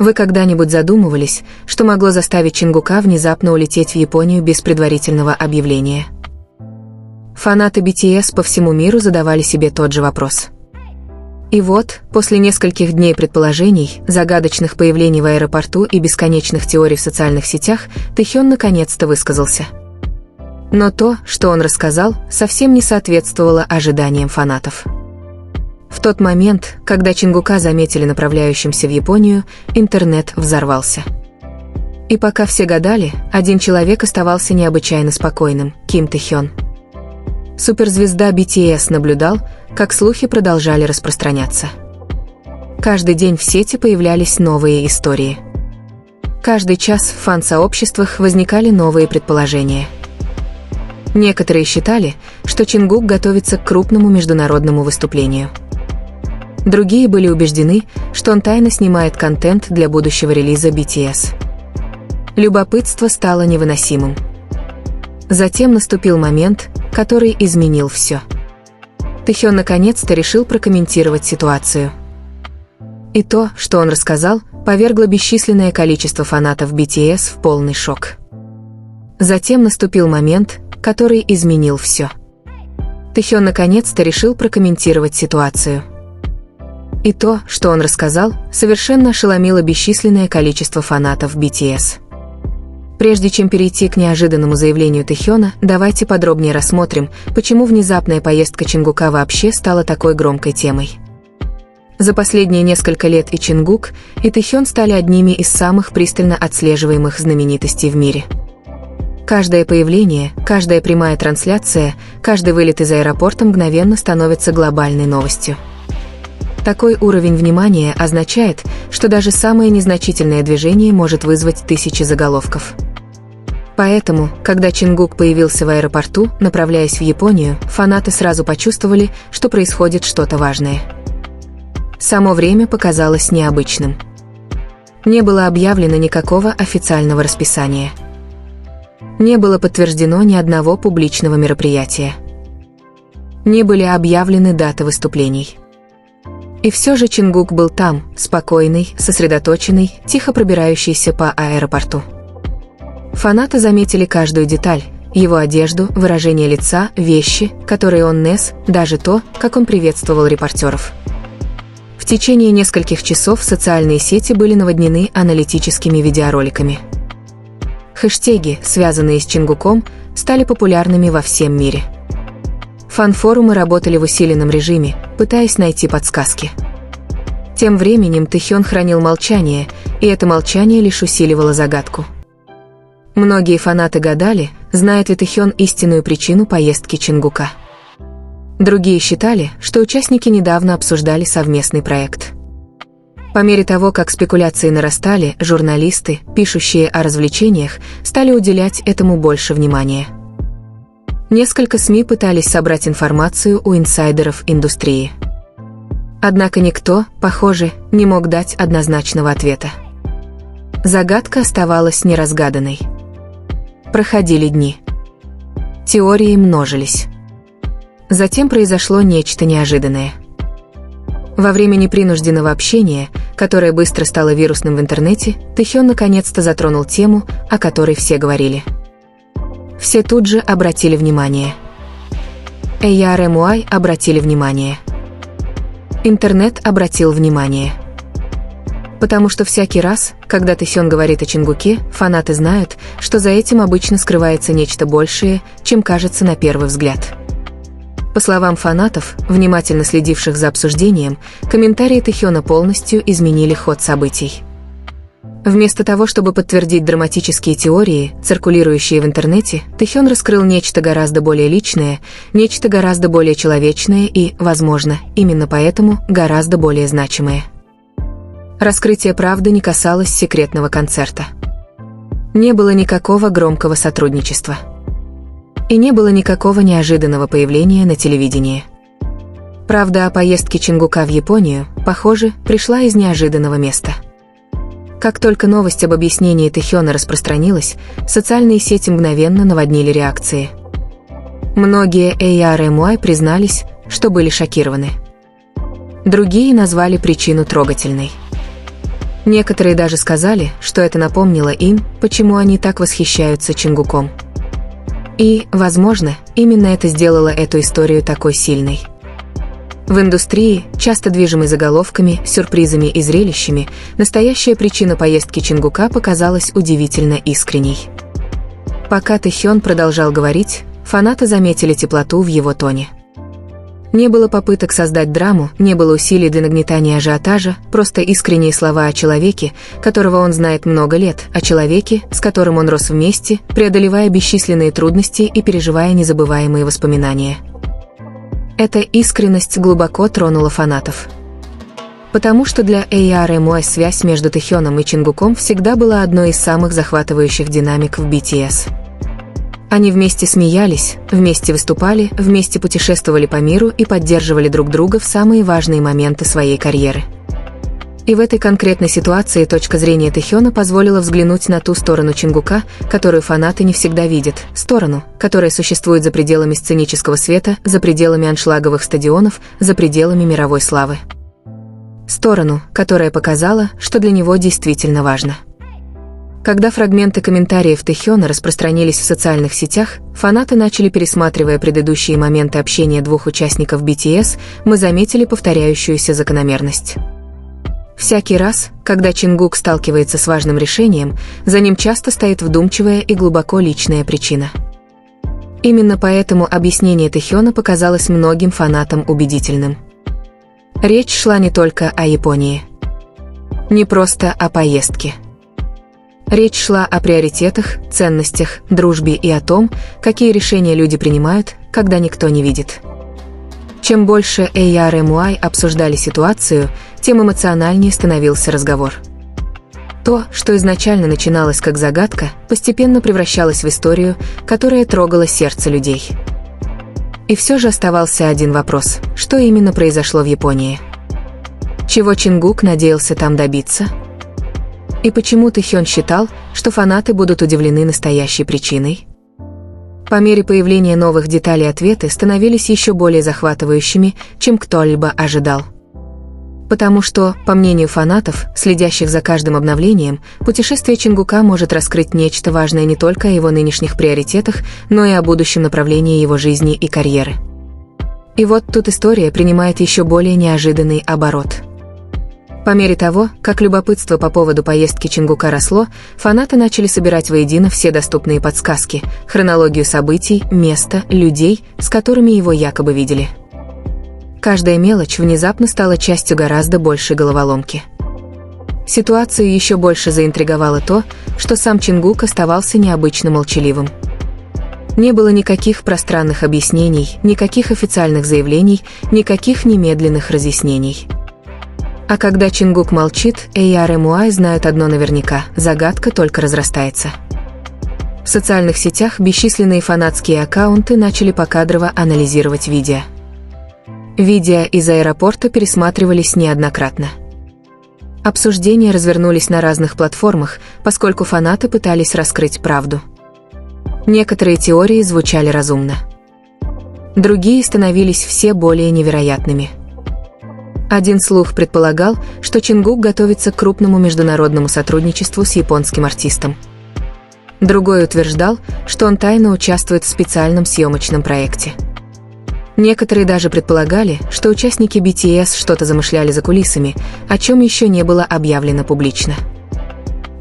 Вы когда-нибудь задумывались, что могло заставить Чингука внезапно улететь в Японию без предварительного объявления? Фанаты BTS по всему миру задавали себе тот же вопрос. И вот, после нескольких дней предположений, загадочных появлений в аэропорту и бесконечных теорий в социальных сетях, Тэхён наконец-то высказался. Но то, что он рассказал, совсем не соответствовало ожиданиям фанатов. В тот момент, когда Чингука заметили направляющимся в Японию, интернет взорвался. И пока все гадали, один человек оставался необычайно спокойным – Ким Тэхён. Суперзвезда BTS наблюдал, как слухи продолжали распространяться. Каждый день в сети появлялись новые истории. Каждый час в фан-сообществах возникали новые предположения. Некоторые считали, что Чингук готовится к крупному международному выступлению. Другие были убеждены, что он тайно снимает контент для будущего релиза BTS. Любопытство стало невыносимым. Затем наступил момент, который изменил все. Тэхён наконец-то решил прокомментировать ситуацию. И то, что он рассказал, повергло бесчисленное количество фанатов BTS в полный шок. Затем наступил момент, который изменил все. Тэхён наконец-то решил прокомментировать ситуацию. И то, что он рассказал, совершенно ошеломило бесчисленное количество фанатов BTS. Прежде чем перейти к неожиданному заявлению Тэхёна, давайте подробнее рассмотрим, почему внезапная поездка Чингука вообще стала такой громкой темой. За последние несколько лет и Чингук, и Тэхён стали одними из самых пристально отслеживаемых знаменитостей в мире. Каждое появление, каждая прямая трансляция, каждый вылет из аэропорта мгновенно становится глобальной новостью. Такой уровень внимания означает, что даже самое незначительное движение может вызвать тысячи заголовков. Поэтому, когда Чингук появился в аэропорту, направляясь в Японию, фанаты сразу почувствовали, что происходит что-то важное. Само время показалось необычным. Не было объявлено никакого официального расписания. Не было подтверждено ни одного публичного мероприятия. Не были объявлены даты выступлений. И все же Чингук был там, спокойный, сосредоточенный, тихо пробирающийся по аэропорту. Фанаты заметили каждую деталь, его одежду, выражение лица, вещи, которые он нес, даже то, как он приветствовал репортеров. В течение нескольких часов социальные сети были наводнены аналитическими видеороликами. Хэштеги, связанные с Чингуком, стали популярными во всем мире. Фан-форумы работали в усиленном режиме, пытаясь найти подсказки. Тем временем Тэхён хранил молчание, и это молчание лишь усиливало загадку. Многие фанаты гадали, знает ли Тэхён истинную причину поездки Чингука. Другие считали, что участники недавно обсуждали совместный проект. По мере того, как спекуляции нарастали, журналисты, пишущие о развлечениях, стали уделять этому больше внимания. Несколько СМИ пытались собрать информацию у инсайдеров индустрии. Однако никто, похоже, не мог дать однозначного ответа. Загадка оставалась неразгаданной. Проходили дни. Теории множились. Затем произошло нечто неожиданное. Во время непринужденного общения, которое быстро стало вирусным в интернете, Тэхён наконец-то затронул тему, о которой все говорили. Все тут же обратили внимание. ARMY обратили внимание. Интернет обратил внимание. Потому что всякий раз, когда Тэхён говорит о Чингуке, фанаты знают, что за этим обычно скрывается нечто большее, чем кажется на первый взгляд. По словам фанатов, внимательно следивших за обсуждением, комментарии Тэхёна полностью изменили ход событий. Вместо того, чтобы подтвердить драматические теории, циркулирующие в интернете, Тэхён раскрыл нечто гораздо более личное, нечто гораздо более человечное и, возможно, именно поэтому гораздо более значимое. Раскрытие правды не касалось секретного концерта. Не было никакого громкого сотрудничества. И не было никакого неожиданного появления на телевидении. Правда о поездке Чингука в Японию, похоже, пришла из неожиданного места. Как только новость об объяснении Тэхёна распространилась, социальные сети мгновенно наводнили реакции. Многие ARMY признались, что были шокированы. Другие назвали причину трогательной. Некоторые даже сказали, что это напомнило им, почему они так восхищаются Чингуком. И, возможно, именно это сделало эту историю такой сильной. В индустрии, часто движимой заголовками, сюрпризами и зрелищами, настоящая причина поездки Чингука показалась удивительно искренней. Пока Тэхён продолжал говорить, фанаты заметили теплоту в его тоне. Не было попыток создать драму, не было усилий для нагнетания ажиотажа, просто искренние слова о человеке, которого он знает много лет, о человеке, с которым он рос вместе, преодолевая бесчисленные трудности и переживая незабываемые воспоминания. Эта искренность глубоко тронула фанатов. Потому что для ARMY связь между Тэхёном и Чингуком всегда была одной из самых захватывающих динамик в BTS. Они вместе смеялись, вместе выступали, вместе путешествовали по миру и поддерживали друг друга в самые важные моменты своей карьеры. И в этой конкретной ситуации точка зрения Тэхёна позволила взглянуть на ту сторону Чингука, которую фанаты не всегда видят, сторону, которая существует за пределами сценического света, за пределами аншлаговых стадионов, за пределами мировой славы. Сторону, которая показала, что для него действительно важно. Когда фрагменты комментариев Тэхёна распространились в социальных сетях, фанаты начали пересматривая предыдущие моменты общения двух участников BTS, мы заметили повторяющуюся закономерность. Всякий раз, когда Чингук сталкивается с важным решением, за ним часто стоит вдумчивая и глубоко личная причина. Именно поэтому объяснение Тэхёна показалось многим фанатам убедительным. Речь шла не только о Японии. Не просто о поездке. Речь шла о приоритетах, ценностях, дружбе и о том, какие решения люди принимают, когда никто не видит. Чем больше ARMY обсуждали ситуацию, тем эмоциональнее становился разговор. То, что изначально начиналось как загадка, постепенно превращалось в историю, которая трогала сердце людей. И все же оставался один вопрос: что именно произошло в Японии? Чего Чингук надеялся там добиться? И почему Тэхён считал, что фанаты будут удивлены настоящей причиной? По мере появления новых деталей ответы становились еще более захватывающими, чем кто-либо ожидал. Потому что, по мнению фанатов, следящих за каждым обновлением, путешествие Чингука может раскрыть нечто важное не только о его нынешних приоритетах, но и о будущем направлении его жизни и карьеры. И вот тут история принимает еще более неожиданный оборот. По мере того, как любопытство по поводу поездки Чингука росло, фанаты начали собирать воедино все доступные подсказки, хронологию событий, места, людей, с которыми его якобы видели. Каждая мелочь внезапно стала частью гораздо большей головоломки. Ситуацию еще больше заинтриговало то, что сам Чингук оставался необычно молчаливым. Не было никаких пространных объяснений, никаких официальных заявлений, никаких немедленных разъяснений. А когда Чингук молчит, ARMY знают одно наверняка: загадка только разрастается. В социальных сетях бесчисленные фанатские аккаунты начали покадрово анализировать видео. Видео из аэропорта пересматривались неоднократно. Обсуждения развернулись на разных платформах, поскольку фанаты пытались раскрыть правду. Некоторые теории звучали разумно. Другие становились все более невероятными. Один слух предполагал, что Чингук готовится к крупному международному сотрудничеству с японским артистом. Другой утверждал, что он тайно участвует в специальном съемочном проекте. Некоторые даже предполагали, что участники BTS что-то замышляли за кулисами, о чем еще не было объявлено публично.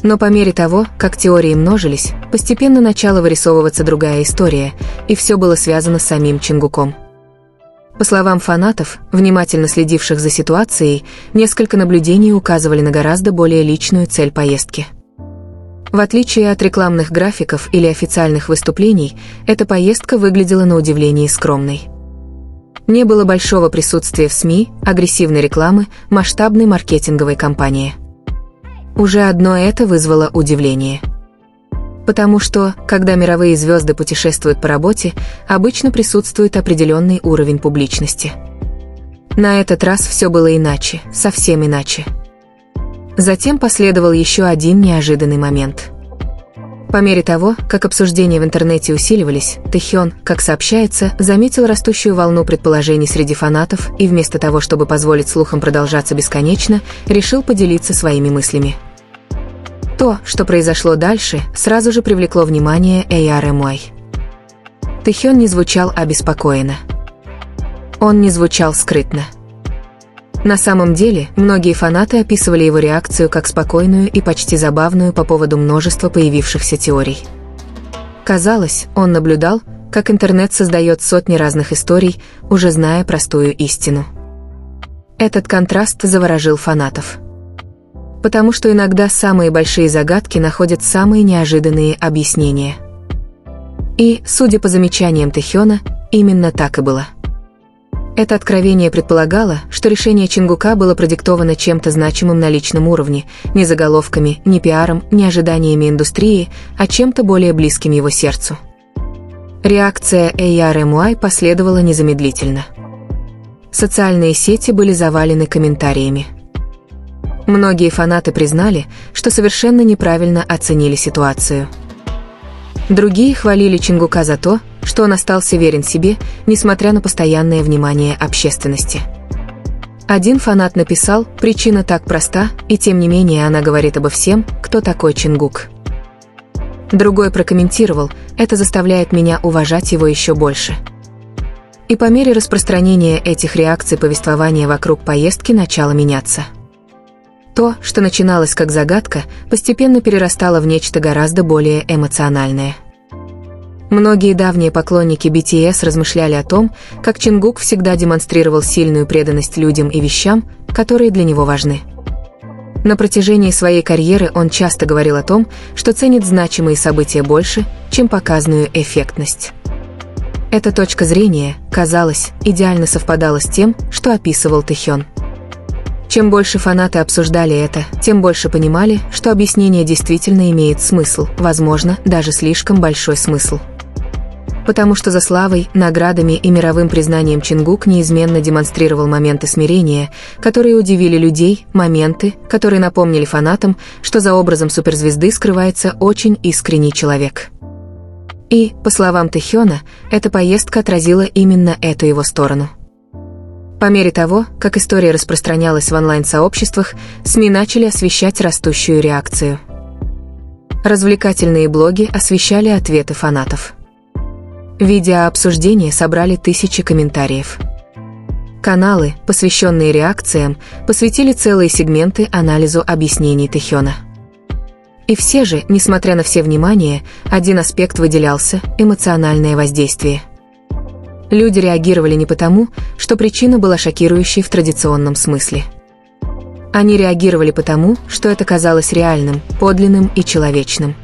Но по мере того, как теории множились, постепенно начала вырисовываться другая история, и все было связано с самим Чингуком. По словам фанатов, внимательно следивших за ситуацией, несколько наблюдений указывали на гораздо более личную цель поездки. В отличие от рекламных графиков или официальных выступлений, эта поездка выглядела на удивление скромной. Не было большого присутствия в СМИ, агрессивной рекламы, масштабной маркетинговой кампании. Уже одно это вызвало удивление. Потому что, когда мировые звезды путешествуют по работе, обычно присутствует определенный уровень публичности. На этот раз все было иначе, совсем иначе. Затем последовал еще один неожиданный момент. По мере того, как обсуждения в интернете усиливались, Тэхён, как сообщается, заметил растущую волну предположений среди фанатов и вместо того, чтобы позволить слухам продолжаться бесконечно, решил поделиться своими мыслями. То, что произошло дальше, сразу же привлекло внимание ARMY. Тэхён не звучал обеспокоенно. Он не звучал скрытно. На самом деле, многие фанаты описывали его реакцию как спокойную и почти забавную по поводу множества появившихся теорий. Казалось, он наблюдал, как интернет создает сотни разных историй, уже зная простую истину. Этот контраст заворожил фанатов. Потому что иногда самые большие загадки находят самые неожиданные объяснения. И, судя по замечаниям Тэхёна, именно так и было. Это откровение предполагало, что решение Чингука было продиктовано чем-то значимым на личном уровне, не заголовками, не пиаром, не ожиданиями индустрии, а чем-то более близким его сердцу. Реакция ARMY последовала незамедлительно. Социальные сети были завалены комментариями. Многие фанаты признали, что совершенно неправильно оценили ситуацию. Другие хвалили Чингука за то, что он остался верен себе, несмотря на постоянное внимание общественности. Один фанат написал: «Причина так проста, и тем не менее она говорит обо всем, кто такой Чингук». Другой прокомментировал: «Это заставляет меня уважать его еще больше». И по мере распространения этих реакций повествование вокруг поездки начало меняться. То, что начиналось как загадка, постепенно перерастало в нечто гораздо более эмоциональное. Многие давние поклонники BTS размышляли о том, как Чингук всегда демонстрировал сильную преданность людям и вещам, которые для него важны. На протяжении своей карьеры он часто говорил о том, что ценит значимые события больше, чем показную эффектность. Эта точка зрения, казалось, идеально совпадала с тем, что описывал Тэхён. Чем больше фанаты обсуждали это, тем больше понимали, что объяснение действительно имеет смысл, возможно, даже слишком большой смысл. Потому что за славой, наградами и мировым признанием Чингук неизменно демонстрировал моменты смирения, которые удивили людей, моменты, которые напомнили фанатам, что за образом суперзвезды скрывается очень искренний человек. И, по словам Тэхёна, эта поездка отразила именно эту его сторону. По мере того, как история распространялась в онлайн-сообществах, СМИ начали освещать растущую реакцию. Развлекательные блоги освещали ответы фанатов. Видеообсуждения собрали тысячи комментариев. Каналы, посвященные реакциям, посвятили целые сегменты анализу объяснений Тэхёна. И все же, несмотря на все внимание, один аспект выделялся – эмоциональное воздействие. Люди реагировали не потому, что причина была шокирующей в традиционном смысле. Они реагировали потому, что это казалось реальным, подлинным и человечным.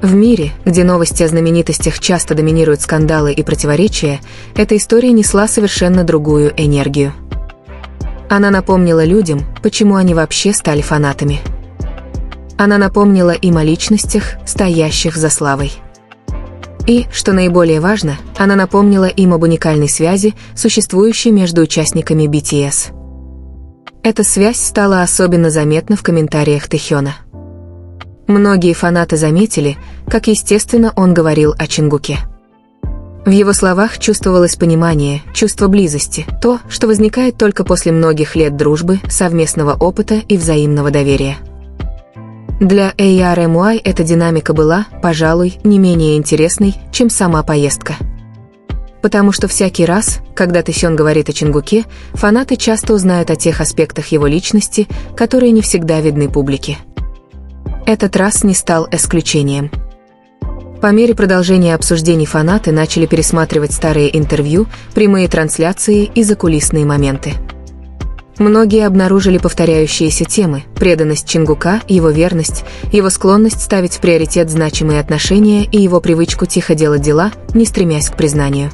В мире, где новости о знаменитостях часто доминируют скандалы и противоречия, эта история несла совершенно другую энергию. Она напомнила людям, почему они вообще стали фанатами. Она напомнила им о личностях, стоящих за славой. И, что наиболее важно, она напомнила им об уникальной связи, существующей между участниками BTS. Эта связь стала особенно заметна в комментариях Тэхёна. Многие фанаты заметили, как естественно он говорил о Чингуке. В его словах чувствовалось понимание, чувство близости, то, что возникает только после многих лет дружбы, совместного опыта и взаимного доверия. Для ARMY эта динамика была, пожалуй, не менее интересной, чем сама поездка. Потому что всякий раз, когда Тэхён говорит о Чингуке, фанаты часто узнают о тех аспектах его личности, которые не всегда видны публике. Этот раз не стал исключением. По мере продолжения обсуждений фанаты начали пересматривать старые интервью, прямые трансляции и закулисные моменты. Многие обнаружили повторяющиеся темы: преданность Чингука, его верность, его склонность ставить в приоритет значимые отношения и его привычку тихо делать дела, не стремясь к признанию.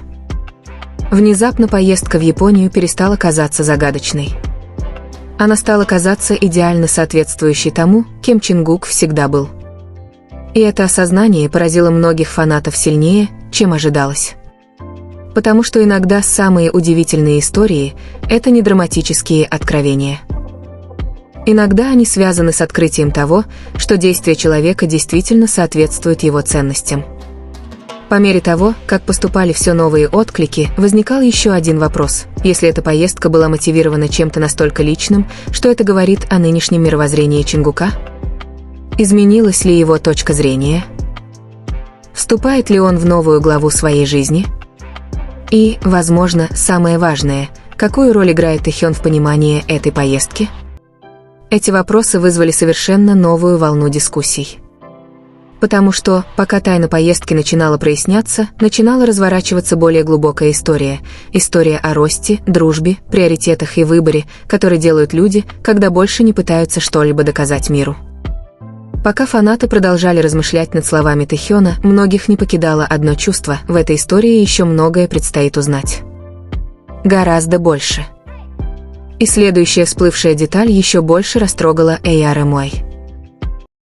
Внезапно поездка в Японию перестала казаться загадочной. Она стала казаться идеально соответствующей тому, кем Чингук всегда был. И это осознание поразило многих фанатов сильнее, чем ожидалось. Потому что иногда самые удивительные истории – это не драматические откровения. Иногда они связаны с открытием того, что действия человека действительно соответствуют его ценностям. По мере того, как поступали все новые отклики, возникал еще один вопрос. Если эта поездка была мотивирована чем-то настолько личным, что это говорит о нынешнем мировоззрении Чингука? Изменилась ли его точка зрения? Вступает ли он в новую главу своей жизни? И, возможно, самое важное, какую роль играет Тэхён в понимании этой поездки? Эти вопросы вызвали совершенно новую волну дискуссий. Потому что, пока тайна поездки начинала проясняться, начинала разворачиваться более глубокая история. История о росте, дружбе, приоритетах и выборе, которые делают люди, когда больше не пытаются что-либо доказать миру. Пока фанаты продолжали размышлять над словами Тэхёна, многих не покидало одно чувство: в этой истории еще многое предстоит узнать. Гораздо больше. И следующая всплывшая деталь еще больше растрогала ARMY.